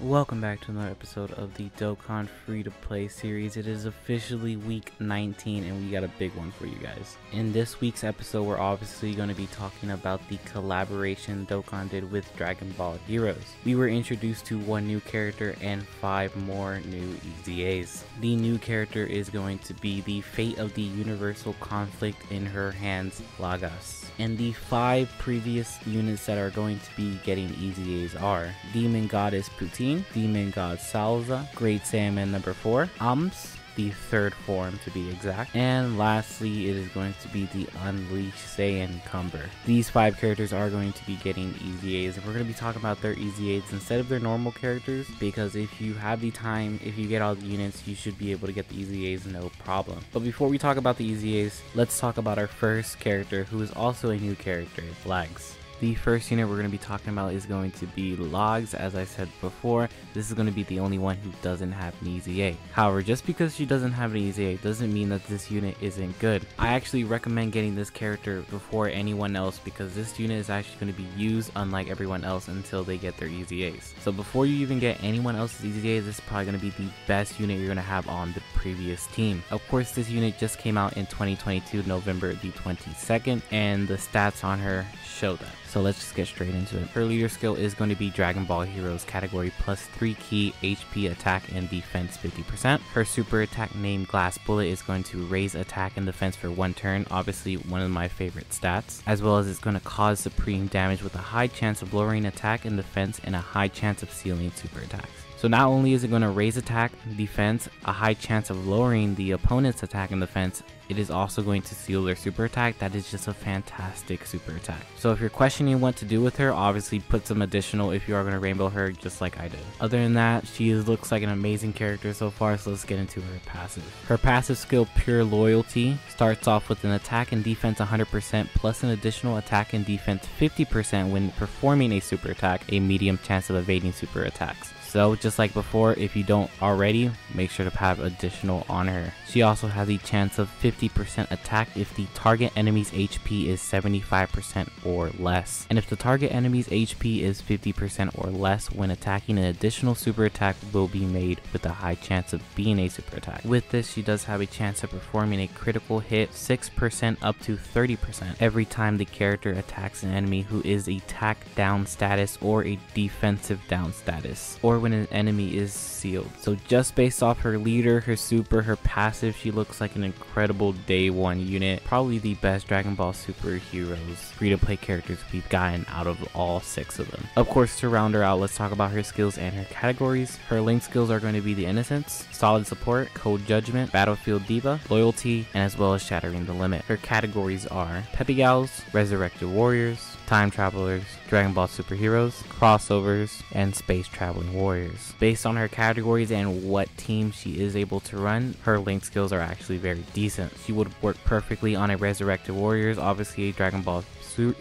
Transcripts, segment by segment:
Welcome back to another episode of the Dokkan free-to-play series. It is officially week 19 and we got a big one for you guys. In this week's episode, we're obviously going to be talking about the collaboration Dokkan did with Dragon Ball Heroes. We were introduced to one new character and 5 more new EZAs. The new character is going to be the Fate of the Universal Conflict in her hands, Lagss. And the 5 previous units that are going to be getting EZAs are Demon Goddess Putine, Demon God Salsa, Great Saiyaman number 4, Ahms, the 3rd form to be exact, and lastly it is going to be the Unleashed Saiyan Cumber. These 5 characters are going to be getting EZAs, and we're going to be talking about their EZAs instead of their normal characters, because if you have the time, if you get all the units, you should be able to get the EZAs no problem. But before we talk about the EZAs, let's talk about our first character, who is also a new character, Lagss. The first unit we're going to be talking about is going to be Lagss. As I said before, this is going to be the only one who doesn't have an EZA. However, just because she doesn't have an EZA doesn't mean that this unit isn't good. I actually recommend getting this character before anyone else because this unit is actually going to be used unlike everyone else until they get their EZAs. So before you even get anyone else's EZA, this is probably going to be the best unit you're going to have on the previous team. Of course, this unit just came out in 2022, November the 22nd, and the stats on her show that. So let's just get straight into it. Her leader skill is going to be Dragon Ball Heroes category plus 3 key HP attack and defense 50%. Her super attack named Glass Bullet is going to raise attack and defense for 1 turn, obviously one of my favorite stats, as well as it's going to cause supreme damage with a high chance of lowering attack and defense and a high chance of sealing super attacks. So not only is it going to raise attack, defense, a high chance of lowering the opponent's attack and defense, it is also going to seal their super attack. That is just a fantastic super attack. So if you're questioning what to do with her, obviously put some additional if you are going to rainbow her just like I did. Other than that, she looks like an amazing character so far, so let's get into her passive. Her passive skill, Pure Loyalty, starts off with an attack and defense 100% plus an additional attack and defense 50% when performing a super attack, a medium chance of evading super attacks. So just like before, if you don't already, make sure to have additional on her. She also has a chance of 50% attack if the target enemy's HP is 75% or less. And if the target enemy's HP is 50% or less when attacking, an additional super attack will be made with a high chance of being a super attack. With this, she does have a chance of performing a critical hit 6% up to 30% every time the character attacks an enemy who is attack down status or a defensive down status, or when an enemy is sealed. So just based off her leader, her super, her passive, she looks like an incredible day 1 unit. Probably the best Dragon Ball superheroes free-to-play characters we've gotten out of all 6 of them. Of course, to round her out, let's talk about her skills and her categories. Her link skills are going to be the Innocence, Solid Support, Code Judgment, Battlefield Diva, Loyalty, and as well as Shattering the Limit. Her categories are Peppy Gals, Resurrected Warriors, Time Travelers, Dragon Ball Superheroes, Crossovers, and Space Traveling Warriors. Based on her categories and what team she is able to run, her link skills are actually very decent. She would work perfectly on a Resurrected Warriors, obviously a Dragon Ball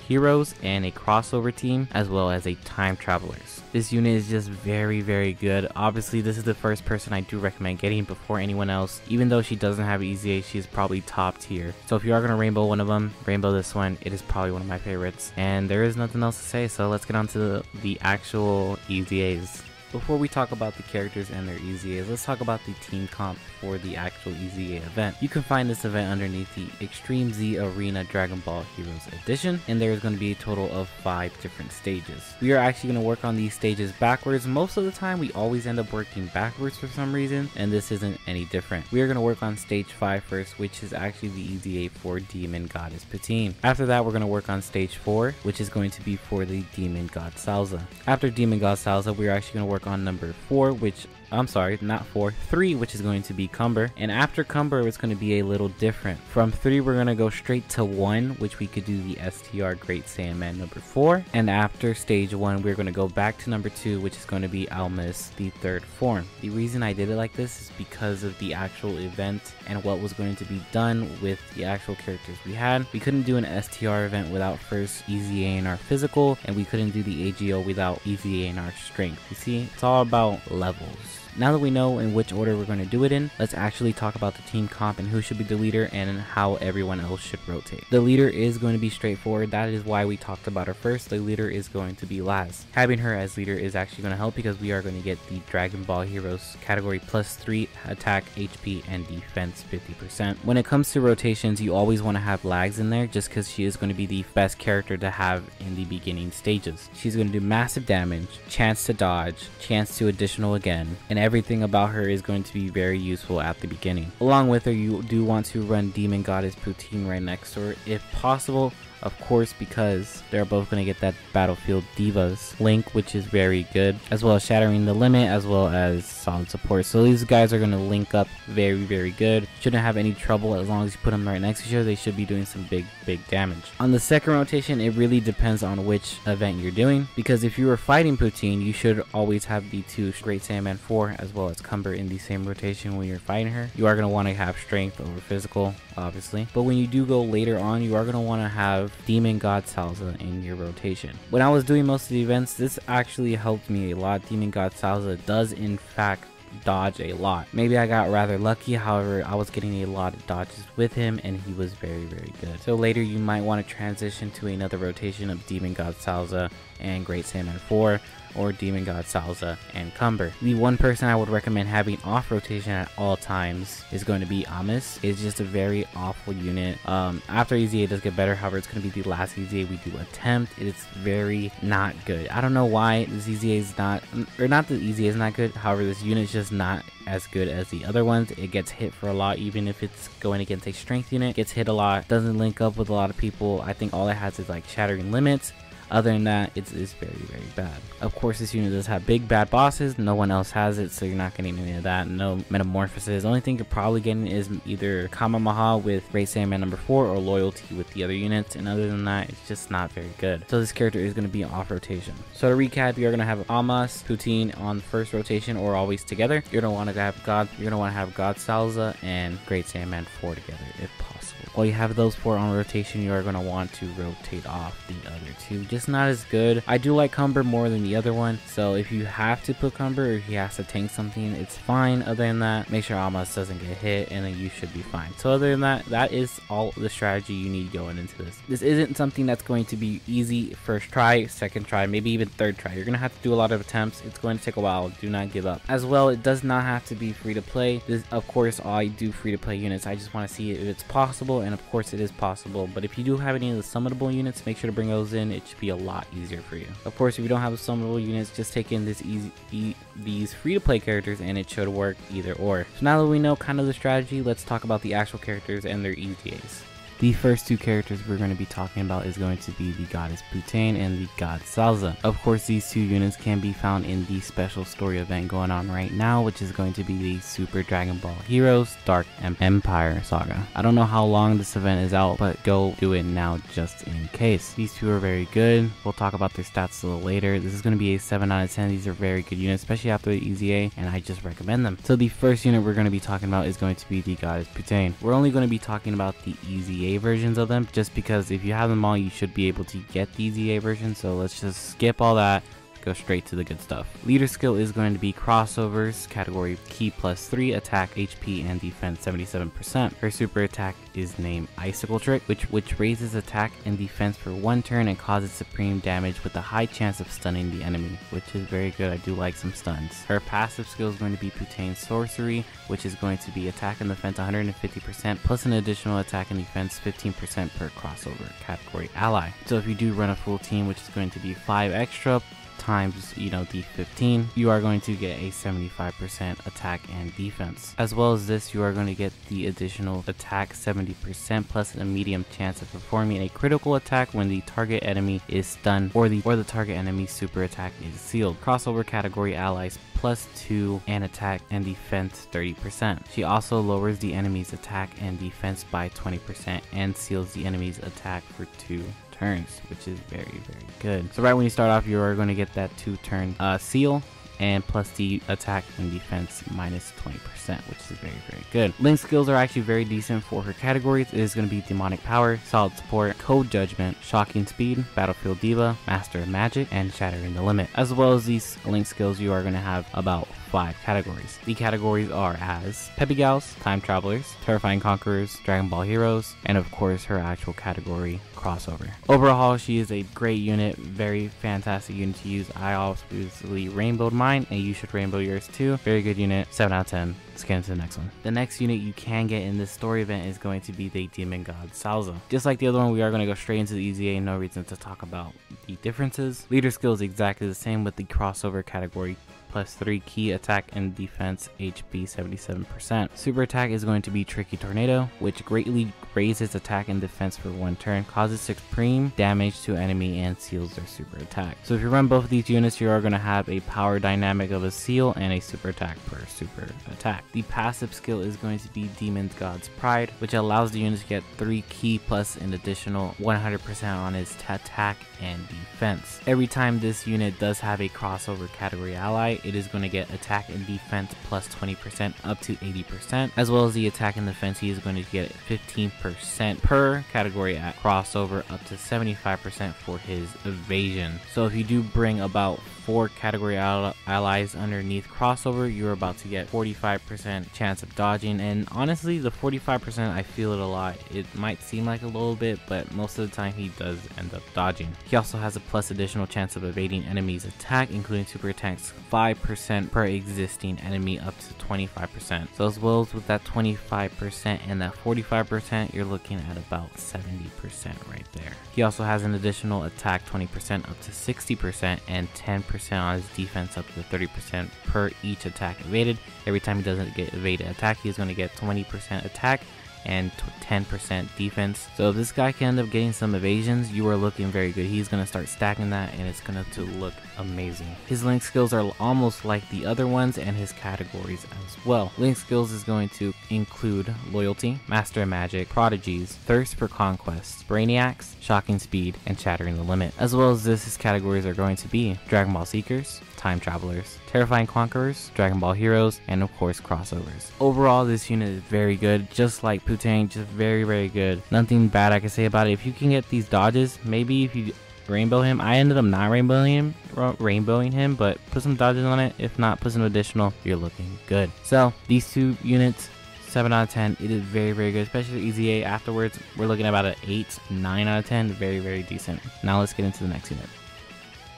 Heroes, and a crossover team, as well as a Time Travelers. This unit is just very good. Obviously, this is the first person I do recommend getting before anyone else. Even though she doesn't have EZA, she is probably top tier. So if you are going to rainbow one of them, rainbow this one. It is probably one of my favorites. And there is nothing else to say, so let's get on to the actual EZAs. Before we talk about the characters and their EZAs, let's talk about the team comp for the actual EZA event. You can find this event underneath the Extreme Z Arena Dragon Ball Heroes Edition, and there is going to be a total of 5 different stages. We are actually going to work on these stages backwards. Most of the time, we always end up working backwards for some reason, and this isn't any different. We are going to work on stage 5 first, which is actually the EZA for Demon Goddess Putine. After that, we're going to work on stage 4, which is going to be for the Demon God Salsa. After Demon God Salsa, we're actually going to work on number 4, which I'm sorry, not 4, 3, which is going to be Cumber. And after Cumber, it's going to be a little different. From 3, we're going to go straight to 1, which we could do the STR Great Saiyaman number 4. And after stage 1, we're going to go back to number 2, which is going to be Ahms, the 3rd form. The reason I did it like this is because of the actual event and what was going to be done with the actual characters we had. We couldn't do an STR event without first EZA in our physical, and we couldn't do the AGO without EZA in our strength. You see, it's all about levels. Now that we know in which order we're going to do it in, let's actually talk about the team comp and who should be the leader and how everyone else should rotate. The leader is going to be straightforward. That is why we talked about her first. The leader is going to be Lagss. Having her as leader is actually going to help because we are going to get the Dragon Ball Heroes category +3 attack, HP, and defense 50%. When it comes to rotations, you always want to have Lagss in there just because she is going to be the best character to have in the beginning stages. She's going to do massive damage, chance to dodge, chance to additional again, and everything about her is going to be very useful at the beginning. Along with her, you do want to run Demon Goddess Putine right next to her if possible. Of course, because they're both going to get that Battlefield Divas link, which is very good, as well as Shattering the Limit, as well as solid support. So these guys are going to link up very good. Shouldn't have any trouble as long as you put them right next to each other. They should be doing some big damage. On the second rotation, it really depends on which event you're doing, because if you were fighting Putine, you should always have the two Great Saiyaman 4 as well as Cumber in the same rotation when you're fighting her. You are going to want to have strength over physical, obviously, but when you do go later on, you are going to want to have Demon God Salsa in your rotation. When I was doing most of the events, this actually helped me a lot. Demon God Salsa does in fact dodge a lot. Maybe I got rather lucky, however I was getting a lot of dodges with him and he was very good. So later you might want to transition to another rotation of Demon God Salsa and Great Saiyaman 4, or Demon God Salsa and Cumber. The one person I would recommend having off rotation at all times is going to be Ahms. It's just a very awful unit. After EZA does get better, however, it's going to be the last EZA we do attempt. It's very not good. I don't know why this EZA is not, or not that EZA is not good, however this unit is just not as good as the other ones. It gets hit for a lot, even if it's going against a strength unit. It gets hit a lot, doesn't link up with a lot of people. I think all it has is like Shattering Limits. Other than that, it's very bad. Of course, this unit does have big bad bosses. No one else has it, so you're not getting any of that. No metamorphosis. The only thing you're probably getting is either Kamehameha with Great Saiyaman number 4 or loyalty with the other units, and other than that, it's just not very good. So this character is going to be off rotation. So to recap, you're going to have Ahms, Putine on the first rotation or always together. You're going to want to have God Salsa and Great Saiyaman 4 together if possible. While you have those 4 on rotation, you are going to want to rotate off the other 2. Just not as good. I do like Cumber more than the other one, so if you have to put Cumber or if he has to tank something, it's fine. Other than that, make sure Ahms doesn't get hit and then you should be fine. So other than that, that is all the strategy you need going into this. This isn't something that's going to be easy first try, second try, maybe even third try. You're going to have to do a lot of attempts. It's going to take a while. Do not give up. As well, it does not have to be free to play. This, of course, I do free to play units. I just want to see if it's possible, and of course it is possible. But if you do have any of the summonable units, make sure to bring those in. It should be a lot easier for you. Of course, if you don't have the summonable units, just take in these free to play characters and it should work either or. So now that we know kind of the strategy, let's talk about the actual characters and their EZAs. The first 2 characters we're going to be talking about is going to be the Goddess Putine and the God Salsa. Of course, these 2 units can be found in the special story event going on right now, which is going to be the Super Dragon Ball Heroes Dark Empire Saga. I don't know how long this event is out, but go do it now just in case. These 2 are very good. We'll talk about their stats a little later. This is going to be a 7 out of 10. These are very good units, especially after the EZA, and I just recommend them. So the first unit we're going to be talking about is going to be the Goddess Putine. We're only going to be talking about the EZA versions of them, just because if you have them all, you should be able to get the EZA version. So let's just skip all that, go straight to the good stuff. Leader skill is going to be crossovers, category key +3, attack, HP, and defense 77%. Her super attack is named Icicle Trick, which raises attack and defense for 1 turn and causes supreme damage with a high chance of stunning the enemy, which is very good. I do like some stuns. Her passive skill is going to be Putine's Sorcery, which is going to be attack and defense 150% plus an additional attack and defense 15% per crossover category ally. So if you do run a full team, which is going to be 5 extra times, you know, the 15, you are going to get a 75% attack and defense. As well as this, you are going to get the additional attack 70% plus a medium chance of performing a critical attack when the target enemy is stunned or the target enemy's super attack is sealed. Crossover category allies +2 and attack and defense 30%. She also lowers the enemy's attack and defense by 20% and seals the enemy's attack for 2 turns, which is very good. So right when you start off, you are going to get that 2-turn seal, and plus the attack and defense -20%, which is very good. Link skills are actually very decent for her categories. It is going to be Demonic Power, Solid Support, Code Judgment, Shocking Speed, Battlefield Diva, Master of Magic, and Shattering the Limit. As well as these link skills, you are going to have about 5 categories. The categories are as Peppy Gals, Time Travelers, Terrifying Conquerors, Dragon Ball Heroes, and of course her actual category, Crossover. Overall, she is a great unit, very fantastic unit to use. I obviously rainbowed mine, and you should rainbow yours too. Very good unit, 7 out of 10. Let's get into the next one. The next unit you can get in this story event is going to be the Demon God Salsa. Just like the other one, we are going to go straight into the EZA, no reason to talk about the differences. Leader skill is exactly the same with the crossover category, plus 3 key attack and defense HP 77%. Super attack is going to be Tricky Tornado, which greatly raises attack and defense for 1 turn, causes supreme damage to enemy, and seals their super attack. So if you run both of these units, you are going to have a power dynamic of a seal and a super attack per super attack. The passive skill is going to be Demon God's Pride, which allows the unit to get 3 key plus an additional 100% on its attack and defense. Every time this unit does have a crossover category ally, it is going to get attack and defense plus 20% up to 80%, as well as the attack and defense. He is going to get 15% per category at crossover, up to 75% for his evasion. So if you do bring about 4 category allies underneath crossover, you're about to get 45% chance of dodging, and honestly the 45%, I feel it a lot. It might seem like a little bit, but most of the time he does end up dodging. He also has a plus additional chance of evading enemies attack, including super attacks 5% per existing enemy, up to 25%. So as well as with that 25% and that 45%, you're looking at about 70% right there. He also has an additional attack 20% up to 60%, and 10% on his defense up to 30% per each attack evaded. Every time he doesn't get evaded attack, he's going to get 20% attack and 10% defense. So if this guy can end up getting some evasions, you are looking very good. He's going to start stacking that, and it's going to look amazing. His link skills are almost like the other ones, and his categories as well. Link skills is going to include Loyalty, Master of Magic, Prodigies, Thirst for Conquest, Brainiacs, Shocking Speed, and Shattering the Limit. As well as this, his categories are going to be Dragon Ball Seekers, Time Travelers, Terrifying Conquerors, Dragon Ball Heroes, and of course crossovers. Overall, this unit is very good, just like Putine, just very, very good. Nothing bad I can say about it. If you can get these dodges, maybe if you rainbow him, I ended up not rainbowing him, but put some dodges on it. If not, put some additional, you're looking good. So these 2 units, 7 out of 10. It is very, very good, especially EZA. Afterwards, we're looking at about an 8, 9 out of 10. Very, very decent. Now let's get into the next unit.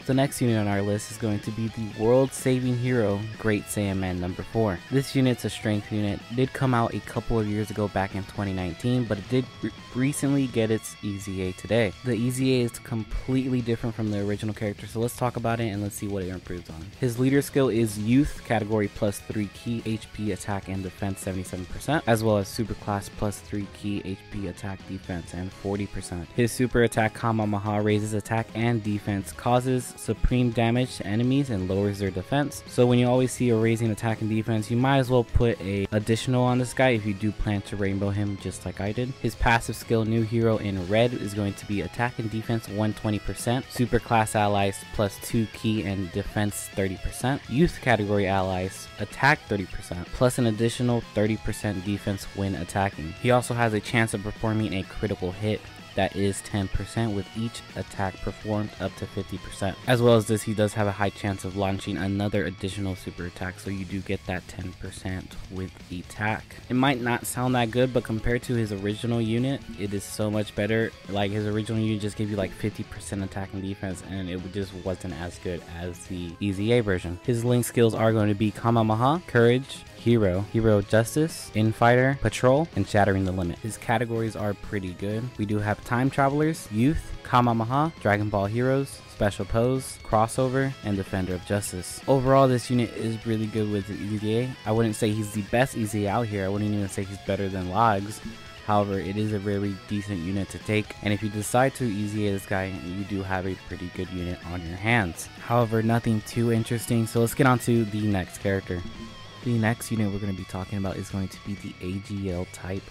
The next unit on our list is going to be the world-saving hero, Great Saiyaman number 4. This unit's a strength unit. It did come out a couple of years ago back in 2019, but it did recently get its EZA today. The EZA is completely different from the original character, so let's talk about it and let's see what it improves on. His leader skill is Youth category plus 3 key HP attack and defense 77%, as well as super class plus 3 key HP attack defense and 40%. His super attack Kamehameha raises attack and defense, causes supreme damage to enemies, and lowers their defense. So when you always see a raising attack and defense, you might as well put a additional on this guy if you do plan to rainbow him, just like I did. His passive skill, new hero in red, is going to be attack and defense 120%, super class allies plus 2 key and defense 30%, youth category allies attack 30% plus an additional 30% defense when attacking. He also has a chance of performing a critical hit that is 10% with each attack performed up to 50%. As well as this, he does have a high chance of launching another additional super attack, so you do get that 10% with the attack. It might not sound that good, but compared to his original unit, it is so much better. Like, his original unit just gave you like 50% attack and defense, and it just wasn't as good as the EZA version. His link skills are going to be Kamehameha, Courage, Hero Justice, Infighter, Patrol, and Shattering the Limit. His categories are pretty good. We do have Time Travelers, Youth, Kamehameha, Dragon Ball Heroes, Special Pose, Crossover, and Defender of Justice. Overall, this unit is really good with the EZA. I wouldn't say he's the best EZA out here. I wouldn't even say he's better than Lagss. However, it is a very decent unit to take, and if you decide to EZA this guy, you do have a pretty good unit on your hands. However, nothing too interesting, so let's get on to the next character. The next unit we're going to be talking about is going to be the AGL type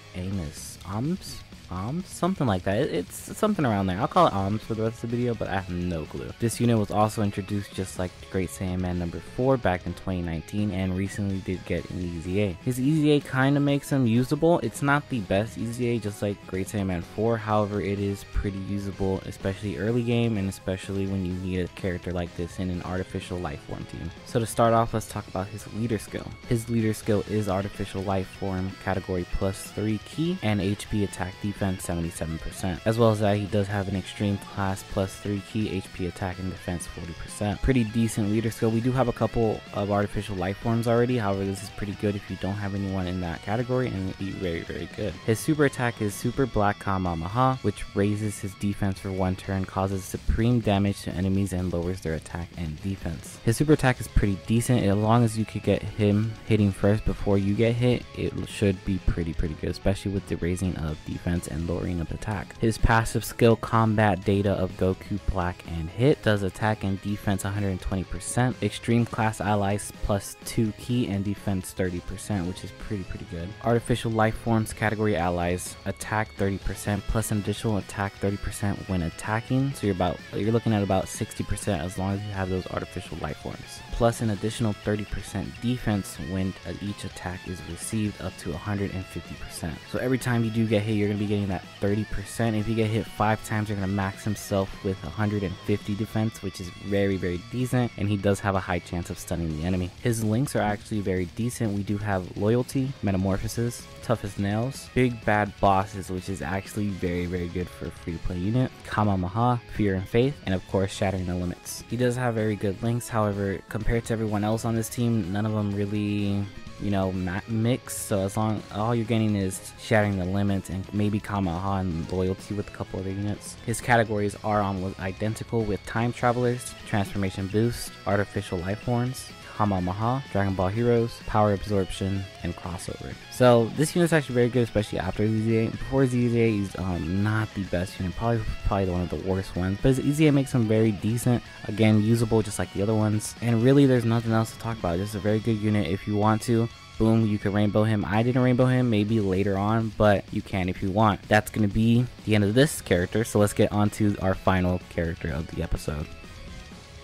Ahms, something like that. It's something around there. I'll call it Ahms for the rest of the video, but I have no clue. This unit was also introduced just like Great Saiyaman number 4 back in 2019 and recently did get an EZA. His EZA kind of makes him usable. It's not the best EZA just like Great Saiyaman 4, however it is pretty usable, especially early game and especially when you need a character like this in an artificial life form team. So to start off, let's talk about his leader skill. His leader skill is artificial life form category +3 key and HP attack defense 77%. As well as that, he does have an extreme class +3 key, HP attack and defense 40%. Pretty decent leader skill. We do have a couple of artificial life forms already, however this is pretty good if you don't have anyone in that category, and he's very good. His super attack is Super Black Kamehameha, which raises his defense for 1 turn, causes supreme damage to enemies and lowers their attack and defense. His super attack is pretty decent. As long as you could get him hitting first before you get hit, it should be pretty good, especially with the raising of defense and lowering of attack. His passive skill Combat Data of Goku Black and Hit does attack and defense 120%, extreme class allies +2 key and defense 30%, which is pretty good. Artificial life forms category allies attack 30% plus an additional attack 30% when attacking, so you're looking at about 60% as long as you have those artificial life forms, plus an additional 30% defense when each attack is received, up to 150%. So every time you do get hit, you're going to be getting that 30%. If you get hit 5 times, you're going to max himself with 150 defense, which is very decent, and he does have a high chance of stunning the enemy. His links are actually very decent. We do have Loyalty, Metamorphosis, Tough as Nails, Big Bad Bosses, which is actually very good for a free-to-play unit, Kamehameha, Fear and Faith, and of course Shattering the Limits. He does have very good links, however compared to everyone else on this team, none of them really, you know, mix. So all you're getting is Shattering the Limits and maybe Kamehameha and Loyalty with a couple other units. His categories are almost identical with Time Travelers, Transformation Boost, Artificial Life Forms, Kamehameha, Dragon Ball Heroes, Power Absorption, and Crossover. So this unit is actually very good, especially after EZA. Before EZA, he's not the best unit, probably one of the worst ones, but his EZA makes him very decent, again usable just like the other ones, and really there's nothing else to talk about. This is a very good unit. If you want to, boom, you can rainbow him. I didn't rainbow him, maybe later on, but you can if you want. That's going to be the end of this character, so let's get on to our final character of the episode.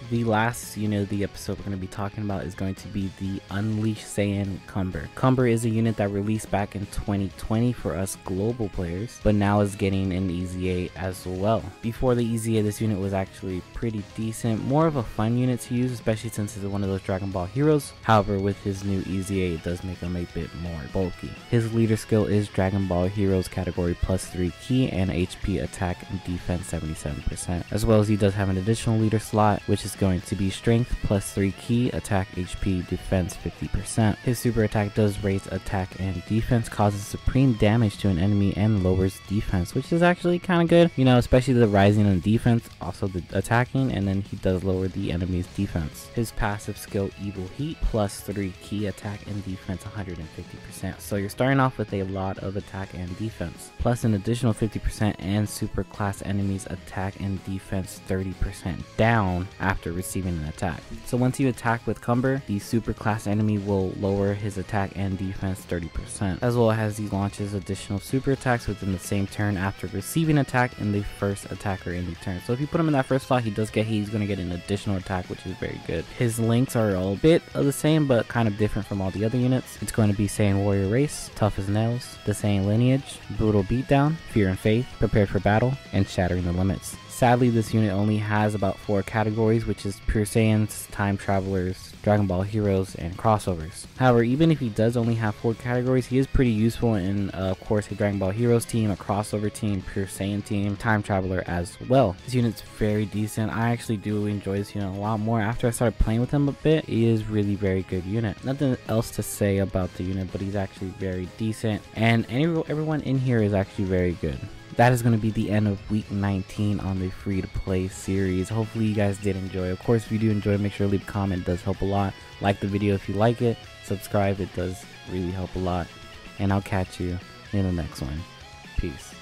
The last unit of the episode we're going to be talking about is going to be the Unleashed Saiyan Cumber. Cumber is a unit that released back in 2020 for us global players, but now is getting an EZA as well. Before the EZA, this unit was actually pretty decent, more of a fun unit to use, especially since it's one of those Dragon Ball Heroes. However, with his new EZA, it does make him a bit more bulky. His leader skill is Dragon Ball Heroes category +3 key and HP attack and defense 77%, as well as he does have an additional leader slot, which is going to be strength +3 key, attack, HP, defense 50%. His super attack does raise attack and defense, causes supreme damage to an enemy and lowers defense, which is actually kind of good, you know, especially the rising on defense, also the attacking, and then he does lower the enemy's defense. His passive skill Evil Heat +3 key, attack and defense 150%. So you're starting off with a lot of attack and defense, plus an additional 50% and super class enemies attack and defense 30% down after receiving an attack. So once you attack with Cumber, the super class enemy will lower his attack and defense 30%, as well as he launches additional super attacks within the same turn after receiving attack in the first attacker in the turn. So if you put him in that first slot, he does get hit, he's going to get an additional attack, which is very good. His links are a bit of the same but kind of different from all the other units. It's going to be Saiyan Warrior Race, Tough as Nails, the Saiyan Lineage, Brutal Beatdown, Fear and Faith, Prepared for Battle, and Shattering the Limits. Sadly, this unit only has about 4 categories, which is Pure Saiyans, Time Travelers, Dragon Ball Heroes, and Crossovers. However, even if he does only have 4 categories, he is pretty useful in, of course, a Dragon Ball Heroes team, a Crossover team, Pure Saiyan team, Time Traveler as well. This unit's very decent. I actually do enjoy this unit a lot more after I started playing with him a bit. He is really very good unit. Nothing else to say about the unit, but he's actually very decent, and everyone in here is actually very good. That is going to be the end of week 19 on the free to play series. Hopefully you guys did enjoy. Of course, if you do enjoy, make sure to leave a comment. It does help a lot. Like the video if you like it. Subscribe. It does really help a lot. And I'll catch you in the next one. Peace.